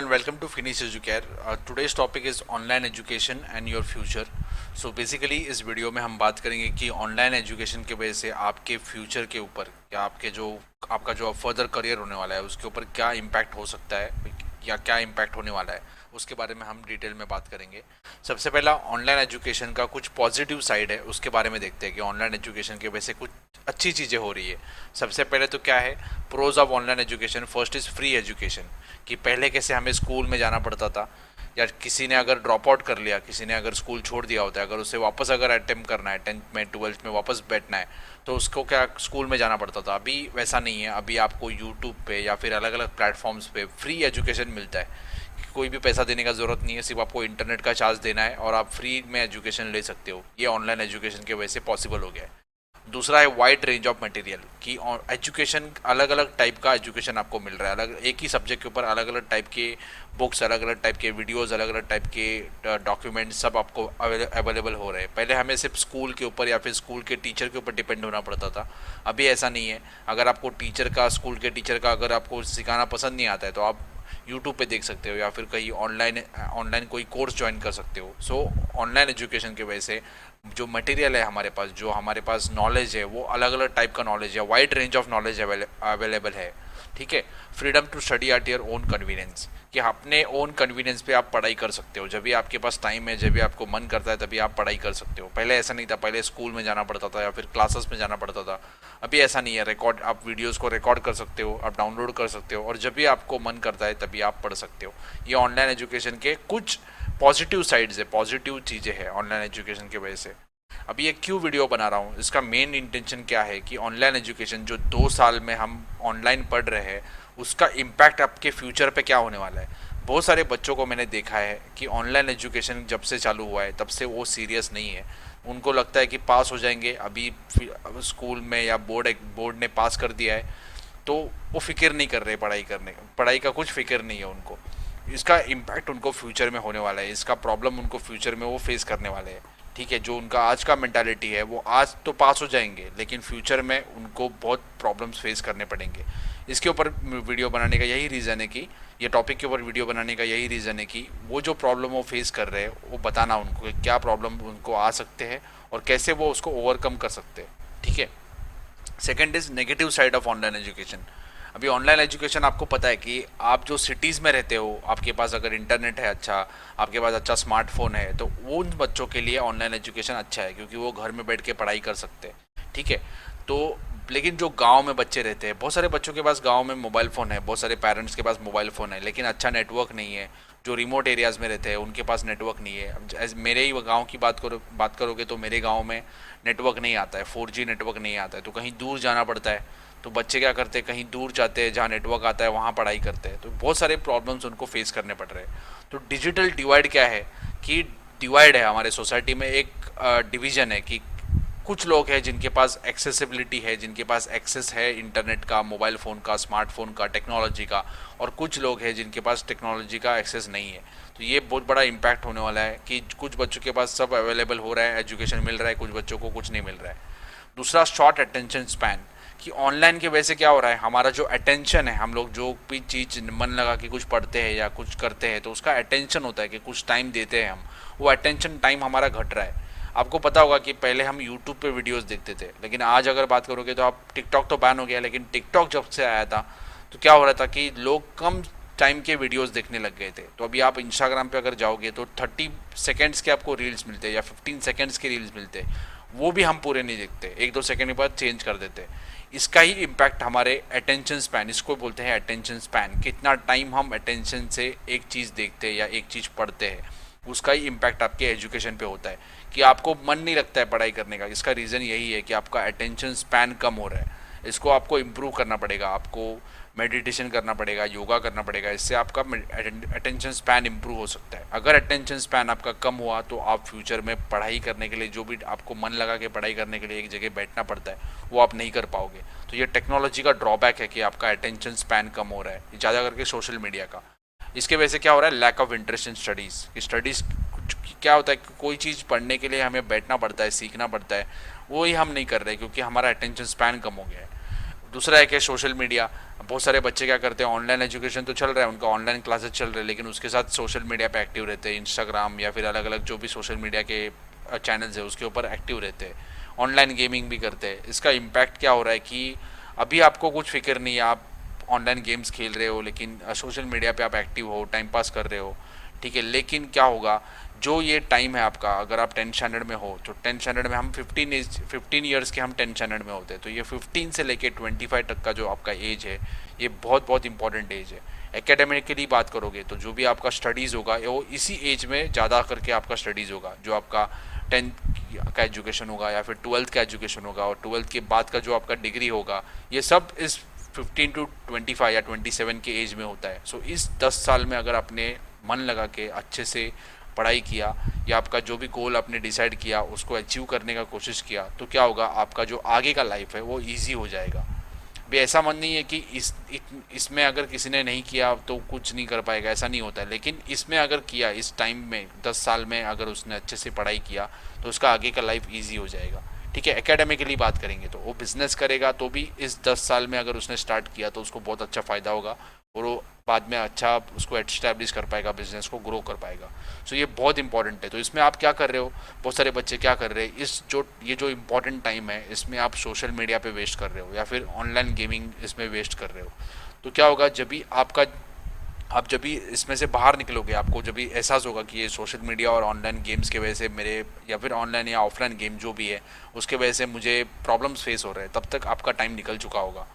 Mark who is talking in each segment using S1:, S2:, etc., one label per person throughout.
S1: and welcome to Finish Educare. Today's topic is online education and your future. So basically इस video में हम बात करेंगे कि ऑनलाइन एजुकेशन के वजह से आपके फ्यूचर के ऊपर या आपका जो फर्दर करियर होने वाला है उसके ऊपर क्या इम्पैक्ट हो सकता है या क्या इम्पैक्ट होने वाला है, उसके बारे में हम डिटेल में बात करेंगे। सबसे पहला ऑनलाइन एजुकेशन का कुछ पॉजिटिव साइड है, उसके बारे में देखते हैं कि ऑनलाइन एजुकेशन की वजह से कुछ अच्छी चीज़ें हो रही है। सबसे पहले तो क्या है pros of online education. First is free education, कि पहले कैसे हमें स्कूल में जाना पड़ता था, या किसी ने अगर ड्रॉप आउट कर लिया, किसी ने अगर स्कूल छोड़ दिया होता है, अगर उसे वापस अगर अटेम्प्ट करना है 10th में 12th में वापस बैठना है तो उसको क्या स्कूल में जाना पड़ता था। अभी वैसा नहीं है, अभी आपको यूट्यूब पे या फिर अलग अलग प्लेटफॉर्म्स पे फ्री एजुकेशन मिलता है। कोई भी पैसा देने का ज़रूरत नहीं है, सिर्फ आपको इंटरनेट का चार्ज देना है और आप फ्री में एजुकेशन ले सकते हो। ये ऑनलाइन एजुकेशन की वजह से पॉसिबल हो गया है। दूसरा है वाइड रेंज ऑफ मटेरियल, कि एजुकेशन अलग अलग टाइप का एजुकेशन आपको मिल रहा है। अलग एक ही सब्जेक्ट के ऊपर अलग अलग टाइप के बुक्स, अलग अलग टाइप के वीडियोस, अलग अलग टाइप के डॉक्यूमेंट्स सब आपको अवेलेबल हो रहे हैं। पहले हमें सिर्फ स्कूल के ऊपर या फिर स्कूल के टीचर के ऊपर डिपेंड होना पड़ता था, अभी ऐसा नहीं है। अगर आपको स्कूल के टीचर का अगर आपको सिखाना पसंद नहीं आता है तो आप यूट्यूब पे देख सकते हो या फिर कहीं ऑनलाइन कोई कोर्स ज्वाइन कर सकते हो। सो ऑनलाइन एजुकेशन की वजह से जो मटेरियल है हमारे पास, जो हमारे पास नॉलेज है, वो अलग अलग टाइप का नॉलेज है, wide range of knowledge available है। ठीक है। Freedom to study at your own convenience, कि अपने ओन कन्वीनियंस पे आप पढ़ाई कर सकते हो। जब भी आपके पास टाइम है, जब भी आपको मन करता है तभी आप पढ़ाई कर सकते हो। पहले ऐसा नहीं था, पहले स्कूल में जाना पड़ता था या फिर क्लासेस में जाना पड़ता था। अभी ऐसा नहीं है, आप वीडियोस को रिकॉर्ड कर सकते हो, आप डाउनलोड कर सकते हो और जब भी आपको मन करता है तभी आप पढ़ सकते हो। ये ऑनलाइन एजुकेशन के कुछ पॉजिटिव साइड्स है, पॉजिटिव चीज़ें हैं ऑनलाइन एजुकेशन की वजह से। अभी ये क्यों वीडियो बना रहा हूँ, इसका मेन इंटेंशन क्या है कि ऑनलाइन एजुकेशन जो 2 साल में हम ऑनलाइन पढ़ रहे हैं उसका इम्पैक्ट आपके फ्यूचर पे क्या होने वाला है। बहुत सारे बच्चों को मैंने देखा है कि ऑनलाइन एजुकेशन जब से चालू हुआ है तब से वो सीरियस नहीं है। उनको लगता है कि पास हो जाएंगे, अभी स्कूल में या बोर्ड ने पास कर दिया है तो वो फिक्र नहीं कर रहे, पढ़ाई का कुछ फिक्र नहीं है उनको। इसका इम्पैक्ट उनको फ्यूचर में होने वाला है, इसका प्रॉब्लम उनको फ्यूचर में वो फेस करने वाले हैं। ठीक है। जो उनका आज का मेंटालिटी है वो आज तो पास हो जाएंगे लेकिन फ्यूचर में उनको बहुत प्रॉब्लम्स फेस करने पड़ेंगे। इसके ऊपर वीडियो बनाने का यही रीज़न है कि ये टॉपिक के ऊपर वीडियो बनाने का यही रीज़न है कि वो जो प्रॉब्लम वो फेस कर रहे हैं वो बताना उनको कि क्या प्रॉब्लम उनको आ सकते हैं और कैसे वो उसको ओवरकम कर सकते हैं। ठीक है। Second is negative side of online education. अभी ऑनलाइन एजुकेशन आपको पता है कि आप जो सिटीज़ में रहते हो, आपके पास अगर इंटरनेट है अच्छा, आपके पास अच्छा स्मार्टफोन है, तो उन बच्चों के लिए ऑनलाइन एजुकेशन अच्छा है क्योंकि वो घर में बैठ के पढ़ाई कर सकते हैं। ठीक है। तो लेकिन जो गांव में बच्चे रहते हैं, बहुत सारे बच्चों के पास गांव में मोबाइल फ़ोन है, बहुत सारे पेरेंट्स के पास मोबाइल फ़ोन है लेकिन अच्छा नेटवर्क नहीं है। जो रिमोट एरियाज़ में रहते हैं उनके पास नेटवर्क नहीं है। अब मेरे ही गांव की बात करोगे तो मेरे गांव में नेटवर्क नहीं आता है, 4G नेटवर्क नहीं आता है, तो कहीं दूर जाना पड़ता है। तो बच्चे क्या करते हैं, कहीं दूर जाते हैं जहाँ नेटवर्क आता है वहाँ पढ़ाई करते हैं, तो बहुत सारे प्रॉब्लम्स उनको फेस करने पड़ रहे हैं। तो डिजिटल डिवाइड क्या है कि डिवाइड है हमारे सोसाइटी में, एक डिवीज़न है कि कुछ लोग हैं जिनके पास एक्सेसिबिलिटी है, जिनके पास एक्सेस है इंटरनेट का, मोबाइल फ़ोन का, स्मार्टफोन का, टेक्नोलॉजी का, और कुछ लोग हैं जिनके पास टेक्नोलॉजी का एक्सेस नहीं है। तो ये बहुत बड़ा इम्पैक्ट होने वाला है कि कुछ बच्चों के पास सब अवेलेबल हो रहा है, एजुकेशन मिल रहा है, कुछ बच्चों को कुछ नहीं मिल रहा है। दूसरा शॉर्ट अटेंशन स्पैन, कि ऑनलाइन की वजह से क्या हो रहा है, हमारा जो अटेंशन है, हम लोग जो भी चीज़ मन लगा के कुछ पढ़ते हैं या कुछ करते हैं तो उसका अटेंशन होता है कि कुछ टाइम देते हैं हम, वो अटेंशन टाइम हमारा घट रहा है। आपको पता होगा कि पहले हम यूट्यूब पे वीडियोस देखते थे, लेकिन आज अगर बात करोगे तो आप टिकटॉक तो बैन हो गया, लेकिन टिकटॉक जब से आया था तो क्या हो रहा था कि लोग कम टाइम के वीडियोस देखने लग गए थे। तो अभी आप इंस्टाग्राम पे अगर जाओगे तो 30 सेकेंड्स के आपको रील्स मिलते हैं या 15 सेकेंड्स के रील्स मिलते हैं, वो भी हम पूरे नहीं देखते, 1-2 सेकेंड के बाद चेंज कर देते। इसका ही इम्पैक्ट हमारे अटेंशन स्पैन, इसको बोलते हैं अटेंशन स्पैन, कितना टाइम हम अटेंशन से एक चीज़ देखते हैं या एक चीज़ पढ़ते हैं, उसका ही इम्पैक्ट आपके एजुकेशन पे होता है कि आपको मन नहीं लगता है पढ़ाई करने का। इसका रीज़न यही है कि आपका अटेंशन स्पैन कम हो रहा है। इसको आपको इम्प्रूव करना पड़ेगा, आपको मेडिटेशन करना पड़ेगा, योगा करना पड़ेगा, इससे आपका अटेंशन स्पैन इम्प्रूव हो सकता है। अगर अटेंशन स्पैन आपका कम हुआ तो आप फ्यूचर में पढ़ाई करने के लिए, जो भी आपको मन लगा के पढ़ाई करने के लिए एक जगह बैठना पड़ता है, वो आप नहीं कर पाओगे। तो ये टेक्नोलॉजी का ड्रॉबैक है कि आपका अटेंशन स्पैन कम हो रहा है, ज़्यादा करके सोशल मीडिया का। इसके वजह से क्या हो रहा है, lack of interest in studies. Studies क्या होता है कि कोई चीज़ पढ़ने के लिए हमें बैठना पड़ता है, सीखना पड़ता है, वो ही हम नहीं कर रहे क्योंकि हमारा अटेंशन स्पैन कम हो गया है। दूसरा है कि सोशल मीडिया। बहुत सारे बच्चे क्या करते हैं, ऑनलाइन एजुकेशन तो चल रहा है उनका, ऑनलाइन क्लासेस चल रहे हैं, लेकिन उसके साथ सोशल मीडिया पे एक्टिव रहते हैं, इंस्टाग्राम या फिर अलग अलग जो भी सोशल मीडिया के चैनल्स है उसके ऊपर एक्टिव रहते हैं, ऑनलाइन गेमिंग भी करते हैं। इसका इम्पैक्ट क्या हो रहा है कि अभी आपको कुछ फिक्र नहीं है, आप ऑनलाइन गेम्स खेल रहे हो लेकिन सोशल मीडिया पे आप एक्टिव हो, टाइम पास कर रहे हो, ठीक है। लेकिन क्या होगा, जो ये टाइम है आपका, अगर आप 10th स्टैंडर्ड में हो तो 10th स्टैंडर्ड में हम 15 ईयर्स के हम 10th स्टैंडर्ड में होते हैं, तो ये 15 से लेके 25 तक का जो आपका एज है, ये बहुत बहुत इंपॉर्टेंट एज है। एकेडमिकली बात करोगे तो जो भी आपका स्टडीज़ होगा वो इसी एज में ज़्यादा करके आपका स्टडीज़ होगा, जो आपका 10th का एजुकेशन होगा या फिर 12th का एजुकेशन होगा, और 12th के बाद का जो आपका डिग्री होगा, ये सब इस 15 टू 25 या 27 के एज में होता है। सो इस 10 साल में अगर आपने मन लगा के अच्छे से पढ़ाई किया, या आपका जो भी गोल आपने डिसाइड किया उसको अचीव करने का कोशिश किया, तो क्या होगा, आपका जो आगे का लाइफ है वो इजी हो जाएगा। भी ऐसा मन नहीं है कि इसमें अगर किसी ने नहीं किया तो कुछ नहीं कर पाएगा, ऐसा नहीं होता है। लेकिन इसमें अगर किया, इस टाइम में 10 साल में अगर उसने अच्छे से पढ़ाई किया, तो उसका आगे का लाइफ ईजी हो जाएगा, ठीक है। एकेडमिकली बात करेंगे तो वो बिजनेस करेगा तो भी इस 10 साल में अगर उसने स्टार्ट किया तो उसको बहुत अच्छा फ़ायदा होगा, और वो बाद में अच्छा उसको एस्टैब्लिश कर पाएगा, बिजनेस को ग्रो कर पाएगा। सो ये बहुत इंपॉर्टेंट है। तो इसमें आप क्या कर रहे हो, बहुत सारे बच्चे क्या कर रहे हैं, ये जो इम्पोर्टेंट टाइम है इसमें आप सोशल मीडिया पे वेस्ट कर रहे हो या फिर ऑनलाइन गेमिंग इसमें वेस्ट कर रहे हो। तो क्या होगा, आप जब भी इसमें से बाहर निकलोगे, आपको जब भी एहसास होगा कि ये सोशल मीडिया और ऑनलाइन गेम्स के वजह से मेरे, या फिर ऑनलाइन या ऑफलाइन गेम जो भी है उसके वजह से मुझे प्रॉब्लम्स फेस हो रहे हैं, तब तक आपका टाइम निकल चुका होगा।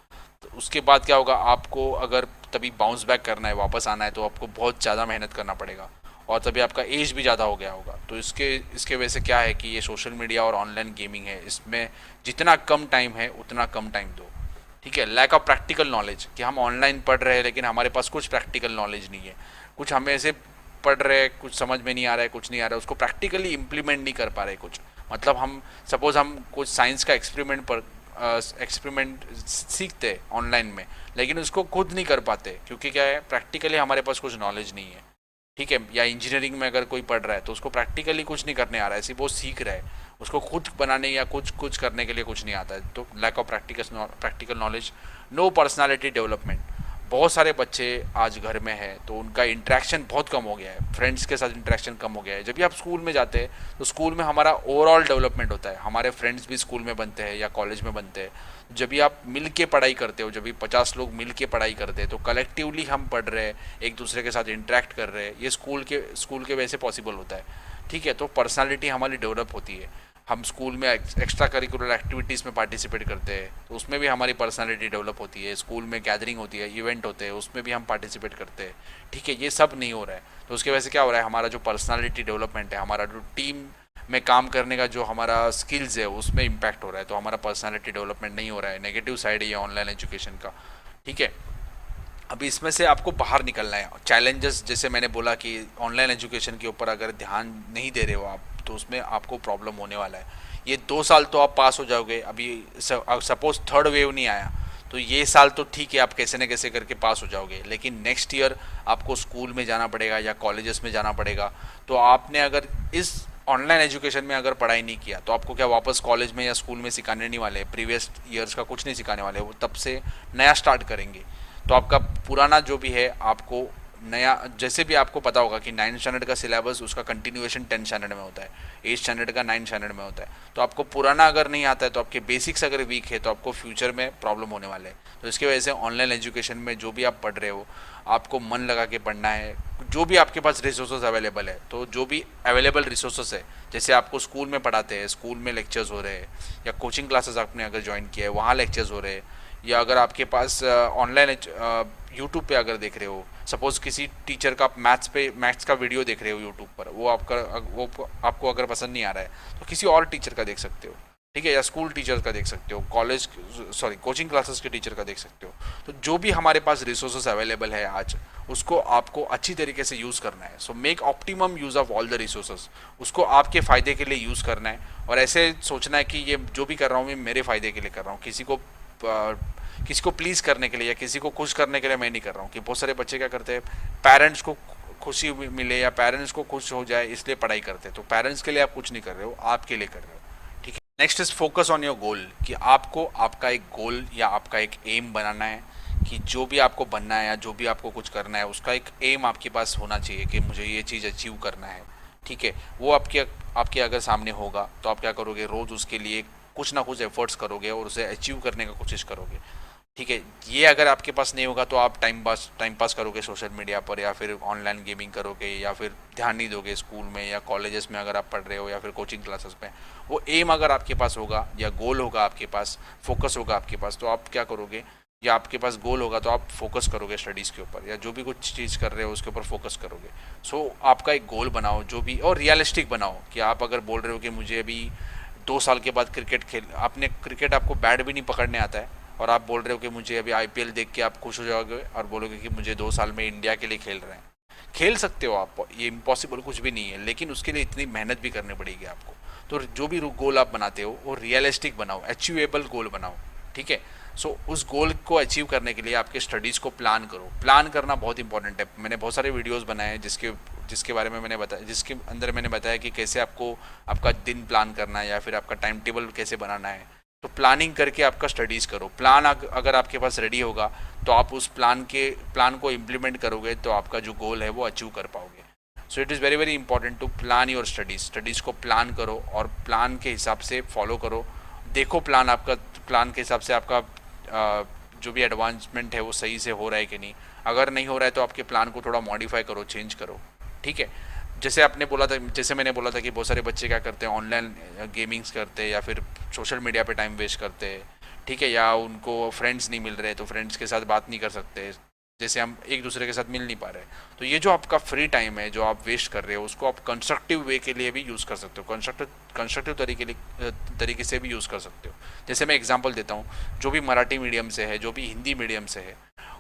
S1: तो उसके बाद क्या होगा, आपको अगर तभी बाउंस बैक करना है, वापस आना है, तो आपको बहुत ज़्यादा मेहनत करना पड़ेगा, और तभी आपका एज भी ज़्यादा हो गया होगा। तो इसके वजह से क्या है कि ये सोशल मीडिया और ऑनलाइन गेमिंग है, इसमें जितना कम टाइम है उतना कम टाइम दो, ठीक है। लैक ऑफ प्रैक्टिकल नॉलेज, कि हम ऑनलाइन पढ़ रहे हैं लेकिन हमारे पास कुछ प्रैक्टिकल नॉलेज नहीं है, कुछ हमें ऐसे पढ़ रहे हैं, कुछ समझ में नहीं आ रहा है, कुछ नहीं आ रहा है, उसको प्रैक्टिकली इम्प्लीमेंट नहीं कर पा रहे कुछ। मतलब हम सपोज हम कुछ साइंस का एक्सपेरिमेंट सीखते ऑनलाइन में, लेकिन उसको खुद नहीं कर पाते, क्योंकि क्या है, प्रैक्टिकली हमारे पास कुछ नॉलेज नहीं है, ठीक है। या इंजीनियरिंग में अगर कोई पढ़ रहा है तो उसको प्रैक्टिकली कुछ नहीं करने आ रहा है, सिर्फ वो सीख रहा है, उसको खुद बनाने या कुछ कुछ करने के लिए कुछ नहीं आता है। तो lack of practical knowledge. No personality development. बहुत सारे बच्चे आज घर में हैं तो उनका इंटरेक्शन बहुत कम हो गया है, फ्रेंड्स के साथ इंटरेक्शन कम हो गया है। जब भी आप स्कूल में जाते हैं तो स्कूल में हमारा ओवरऑल डेवलपमेंट होता है, हमारे फ्रेंड्स भी स्कूल में बनते हैं या कॉलेज में बनते हैं। जब भी आप मिल के पढ़ाई करते हो, जब भी 50 लोग मिल के पढ़ाई करते हैं, तो कलेक्टिवली हम पढ़ रहे हैं, एक दूसरे के साथ इंटरेक्ट कर रहे हैं, ये स्कूल के वजह से पॉसिबल होता है, ठीक है। तो पर्सनालिटी हमारी डेवलप होती है। हम स्कूल में एक्स्ट्रा करिकुलर एक्टिविटीज़ में पार्टिसिपेट करते हैं तो उसमें भी हमारी पर्सनालिटी डेवलप होती है। स्कूल में गैदरिंग होती है, इवेंट होते हैं, उसमें भी हम पार्टिसिपेट करते हैं, ठीक है। ये सब नहीं हो रहा है, तो उसकी वजह से क्या हो रहा है, हमारा जो पर्सनालिटी डेवलपमेंट है, हमारा जो टीम में काम करने का जो हमारा स्किल्स है उसमें इम्पैक्ट हो रहा है, तो हमारा पर्सनालिटी डेवलपमेंट नहीं हो रहा है। नेगेटिव साइड है ये ऑनलाइन एजुकेशन का, ठीक है। अभी इसमें से आपको बाहर निकलना है। चैलेंजेस, जैसे मैंने बोला कि ऑनलाइन एजुकेशन के ऊपर अगर ध्यान नहीं दे रहे हो आप, तो उसमें आपको प्रॉब्लम होने वाला है। ये 2 साल तो आप पास हो जाओगे। अभी सपोज थर्ड वेव नहीं आया तो ये साल तो ठीक है, आप कैसे न कैसे करके पास हो जाओगे, लेकिन नेक्स्ट ईयर आपको स्कूल में जाना पड़ेगा या कॉलेजेस में जाना पड़ेगा। तो आपने अगर इस ऑनलाइन एजुकेशन में अगर पढ़ाई नहीं किया तो आपको क्या वापस कॉलेज में या स्कूल में सिखाने नहीं वाले, प्रीवियस ईयर्स का कुछ नहीं सिखाने वाले, वो तब से नया स्टार्ट करेंगे। तो आपका पुराना जो भी है आपको नया, जैसे भी आपको पता होगा कि 9th स्टैंडर्ड का सिलेबस उसका कंटिन्यूएशन 10th स्टैंडर्ड में होता है, 8th स्टैंडर्ड का 9th स्टैंडर्ड में होता है। तो आपको पुराना अगर नहीं आता है तो आपके बेसिक्स अगर वीक है तो आपको फ्यूचर में प्रॉब्लम होने वाले हैं। तो इसकी वजह से ऑनलाइन एजुकेशन में जो भी आप पढ़ रहे हो, आपको मन लगा के पढ़ना है। जो भी आपके पास रिसोर्सेज अवेलेबल है, तो जो भी अवेलेबल रिसोर्सेज है, जैसे आपको स्कूल में पढ़ाते हैं, स्कूल में लेक्चर्स हो रहे हैं, या कोचिंग क्लासेस आपने अगर ज्वाइन किया है वहाँ लेक्चर्स हो रहे हैं, या अगर आपके पास ऑनलाइन यूट्यूब पे अगर देख रहे हो, सपोज़ किसी टीचर का मैथ्स का वीडियो देख रहे हो यूट्यूब पर, वो आपको अगर पसंद नहीं आ रहा है तो किसी और टीचर का देख सकते हो, ठीक है। या स्कूल टीचर का देख सकते हो, कोचिंग क्लासेस के टीचर का देख सकते हो। तो जो भी हमारे पास रिसोर्सेज अवेलेबल है आज, उसको आपको अच्छी तरीके से यूज़ करना है। So make optimum use of all the resources, उसको आपके फ़ायदे के लिए यूज़ करना है, और ऐसे सोचना है कि ये जो भी कर रहा हूँ मैं मेरे फ़ायदे के लिए कर रहा हूँ, किसी को प्लीज़ करने के लिए या किसी को खुश करने के लिए मैं नहीं कर रहा हूँ। कि बहुत सारे बच्चे क्या करते हैं, पेरेंट्स को खुशी मिले या पेरेंट्स को खुश हो जाए इसलिए पढ़ाई करते हैं। तो पेरेंट्स के लिए आप कुछ नहीं कर रहे हो, आपके लिए कर रहे हो, ठीक है। Next is focus on your goal, कि आपको आपका एक गोल या आपका एक एम बनाना है, कि जो भी आपको बनना है या जो भी आपको कुछ करना है उसका एक एम आपके पास होना चाहिए कि मुझे ये चीज़ अचीव करना है। ठीक है, वो आपके आपके अगर सामने होगा तो आप क्या करोगे, रोज़ उसके लिए कुछ ना कुछ एफर्ट्स करोगे और उसे अचीव करने का कोशिश करोगे। ठीक है, ये अगर आपके पास नहीं होगा तो आप टाइम पास करोगे सोशल मीडिया पर, या फिर ऑनलाइन गेमिंग करोगे, या फिर ध्यान नहीं दोगे स्कूल में या कॉलेजेस में अगर आप पढ़ रहे हो, या फिर कोचिंग क्लासेस में। वो एम अगर आपके पास होगा या गोल होगा आपके पास, फोकस होगा आपके पास, तो आप क्या करोगे, या आपके पास गोल होगा तो आप फोकस करोगे स्टडीज़ के ऊपर, या जो भी कुछ चीज़ कर रहे हो उसके ऊपर फोकस करोगे। सो आपका एक गोल बनाओ जो भी, और रियलिस्टिक बनाओ, कि आप अगर बोल रहे हो कि मुझे अभी 2 साल के बाद क्रिकेट खेल, आपने क्रिकेट आपको बैट भी नहीं पकड़ने आता है, और आप बोल रहे हो कि मुझे अभी आईपीएल देख के आप खुश हो जाओगे और बोलोगे कि मुझे 2 साल में इंडिया के लिए खेल रहे हैं। खेल सकते हो आप, ये इम्पॉसिबल कुछ भी नहीं है, लेकिन उसके लिए इतनी मेहनत भी करनी पड़ेगी आपको। तो जो भी गोल आप बनाते हो वो रियलिस्टिक बनाओ, अचीवेबल गोल बनाओ। ठीक है, सो उस गोल को अचीव करने के लिए आपके स्टडीज़ को प्लान करो। प्लान करना बहुत इंपॉर्टेंट है। मैंने बहुत सारे वीडियोस बनाए हैं जिसके जिसके बारे में मैंने बताया, जिसके अंदर मैंने बताया कि कैसे आपको आपका दिन प्लान करना है या फिर आपका टाइम टेबल कैसे बनाना है। तो प्लानिंग करके आपका स्टडीज़ करो। प्लान अगर आपके पास रेडी होगा तो आप उस प्लान को इम्प्लीमेंट करोगे तो आपका जो गोल है वो अचीव कर पाओगे। So it is very very important to plan your studies को प्लान करो और प्लान के हिसाब से फॉलो करो। देखो प्लान के हिसाब से आपका जो भी एडवांसमेंट है वो सही से हो रहा है कि नहीं। अगर नहीं हो रहा है तो आपके प्लान को थोड़ा मॉडिफाई करो, चेंज करो। ठीक है, जैसे मैंने बोला था कि बहुत सारे बच्चे क्या करते हैं, ऑनलाइन गेमिंग्स करते हैं या फिर सोशल मीडिया पे टाइम वेस्ट करते हैं। ठीक है, या उनको फ्रेंड्स नहीं मिल रहे तो फ्रेंड्स के साथ बात नहीं कर सकते, जैसे हम एक दूसरे के साथ मिल नहीं पा रहे। तो ये जो आपका फ्री टाइम है जो आप वेस्ट कर रहे हो उसको आप कंस्ट्रक्टिव वे के लिए भी यूज़ कर सकते हो, कंस्ट्रक्टिव तरीके से भी यूज़ कर सकते हो। जैसे मैं एग्जांपल देता हूँ, जो भी मराठी मीडियम से है, जो भी हिंदी मीडियम से है,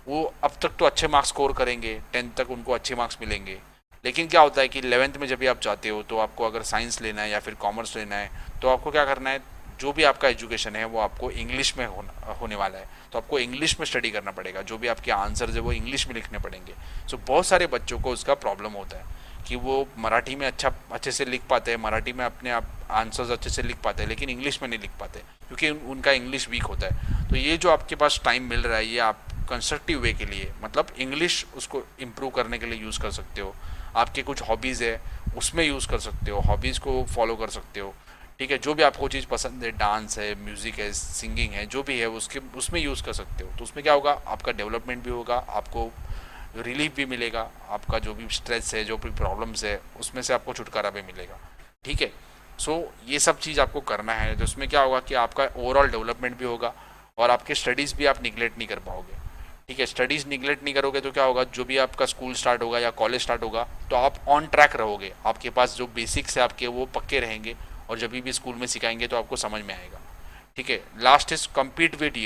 S1: वो अब तक तो अच्छे मार्क्स स्कोर करेंगे, 10th तक उनको अच्छे मार्क्स मिलेंगे। लेकिन क्या होता है कि 11th में जब भी आप जाते हो तो आपको अगर साइंस लेना है या फिर कॉमर्स लेना है तो आपको क्या करना है, जो भी आपका एजुकेशन है वो आपको इंग्लिश में होने वाला है। तो आपको इंग्लिश में स्टडी करना पड़ेगा, जो भी आपके आंसर्स है वो इंग्लिश में लिखने पड़ेंगे। सो बहुत सारे बच्चों को उसका प्रॉब्लम होता है कि वो मराठी में अच्छे से लिख पाते हैं, मराठी में अपने आप आंसर्स अच्छे से लिख पाते हैं, लेकिन इंग्लिश में नहीं लिख पाते क्योंकि उनका इंग्लिश वीक होता है। तो ये जो आपके पास टाइम मिल रहा है ये आप कंस्ट्रक्टिव वे के लिए, मतलब इंग्लिश उसको इम्प्रूव करने के लिए यूज़ कर सकते हो। आपके कुछ हॉबीज़ है उसमें यूज़ कर सकते हो, हॉबीज़ को फॉलो कर सकते हो। ठीक है, जो भी आपको चीज़ पसंद है, डांस है, म्यूज़िक है, सिंगिंग है, जो भी है उसमें यूज़ कर सकते हो। तो उसमें क्या होगा, आपका डेवलपमेंट भी होगा, आपको रिलीफ भी मिलेगा, आपका जो भी स्ट्रेस है, जो भी प्रॉब्लम्स है उसमें से आपको छुटकारा भी मिलेगा। ठीक है, सो ये सब चीज़ आपको करना है, तो उसमें क्या होगा कि आपका ओवरऑल डेवलपमेंट भी होगा और आपके स्टडीज़ भी आप निगलेक्ट नहीं कर पाओगे। ठीक है, स्टडीज़ निगलेक्ट नहीं करोगे तो क्या होगा, जो भी आपका स्कूल स्टार्ट होगा या कॉलेज स्टार्ट होगा तो आप ऑन ट्रैक रहोगे, आपके पास जो बेसिक्स है आपके वो पक्के रहेंगे और जब भी स्कूल में सिखाएंगे तो आपको समझ में आएगा। ठीक है, last is compete with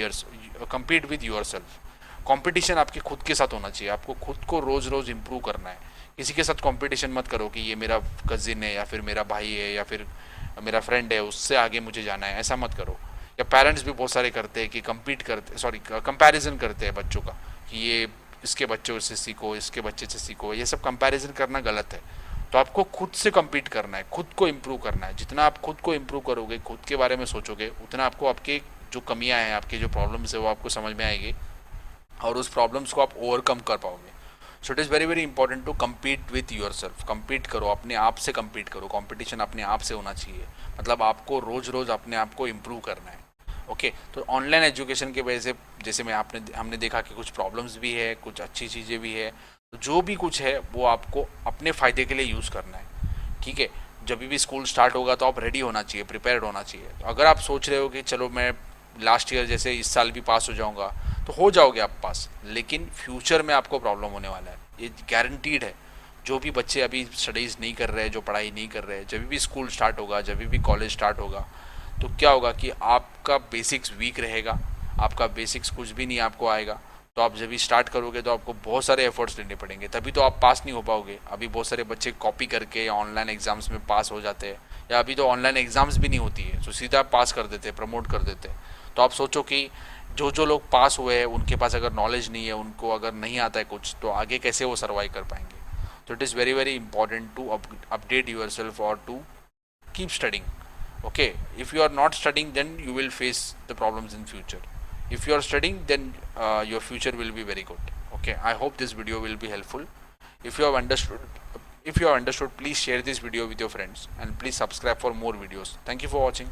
S1: your self. Competition आपके खुद के साथ होना चाहिए, आपको खुद को रोज़ रोज़ इम्प्रूव करना है। किसी के साथ कंपटीशन मत करो कि ये मेरा कजिन है या फिर मेरा भाई है या फिर मेरा फ्रेंड है उससे आगे मुझे जाना है, ऐसा मत करो। या पेरेंट्स भी बहुत सारे करते हैं कि कंपैरिजन करते हैं बच्चों का, कि ये इसके बच्चों से सीखो, इसके बच्चे से सीखो। ये सब कंपैरिजन करना गलत है। तो आपको खुद से कम्पीट करना है, खुद को इम्प्रूव करना है। जितना आप खुद को इम्प्रूव करोगे, खुद के बारे में सोचोगे, उतना आपको आपके जो कमियां हैं, आपके जो प्रॉब्लम्स है वो आपको समझ में आएगी और उस प्रॉब्लम्स को आप ओवरकम कर पाओगे। So it is very very important to compete with yourself. Compete करो, अपने आप से कम्पीट करो। कॉम्पिटिशन अपने आप से होना चाहिए, मतलब आपको रोज़ रोज़ अपने आप को इम्प्रूव करना है। ओके, तो ऑनलाइन एजुकेशन की वजह से जैसे हमने देखा कि कुछ प्रॉब्लम्स भी है, कुछ अच्छी चीज़ें भी है। तो जो भी कुछ है वो आपको अपने फ़ायदे के लिए यूज़ करना है। ठीक है, जब भी स्कूल स्टार्ट होगा तो आप रेडी होना चाहिए, प्रिपेयर्ड होना चाहिए। तो अगर आप सोच रहे हो कि चलो मैं लास्ट ईयर जैसे इस साल भी पास हो जाऊंगा, तो हो जाओगे आप पास, लेकिन फ्यूचर में आपको प्रॉब्लम होने वाला है, ये गारंटीड है। जो भी बच्चे अभी स्टडीज़ नहीं कर रहे हैं, जो पढ़ाई नहीं कर रहे हैं, जब भी स्कूल स्टार्ट होगा, जब भी कॉलेज स्टार्ट होगा, तो क्या होगा कि आपका बेसिक्स वीक रहेगा, आपका बेसिक्स कुछ भी नहीं आपको आएगा। तो आप जब भी स्टार्ट करोगे तो आपको बहुत सारे एफर्ट्स लेने पड़ेंगे, तभी तो आप पास नहीं हो पाओगे। अभी बहुत सारे बच्चे कॉपी करके या ऑनलाइन एग्जाम्स में पास हो जाते हैं, या अभी तो ऑनलाइन एग्जाम्स भी नहीं होती है तो सीधा पास कर देते हैं, प्रमोट कर देते हैं। तो आप सोचो कि जो जो लोग पास हुए हैं उनके पास अगर नॉलेज नहीं है, उनको अगर नहीं आता है कुछ, तो आगे कैसे वो सर्वाइव कर पाएंगे। तो it is very very important to update yourself और to keep studying. Okay, if you are not studying, then you will face the problems in future. If you are studying, then your future will be very good. Okay, I hope this video will be helpful. If you have understood, please share this video with your friends and please subscribe for more videos. Thank you for watching.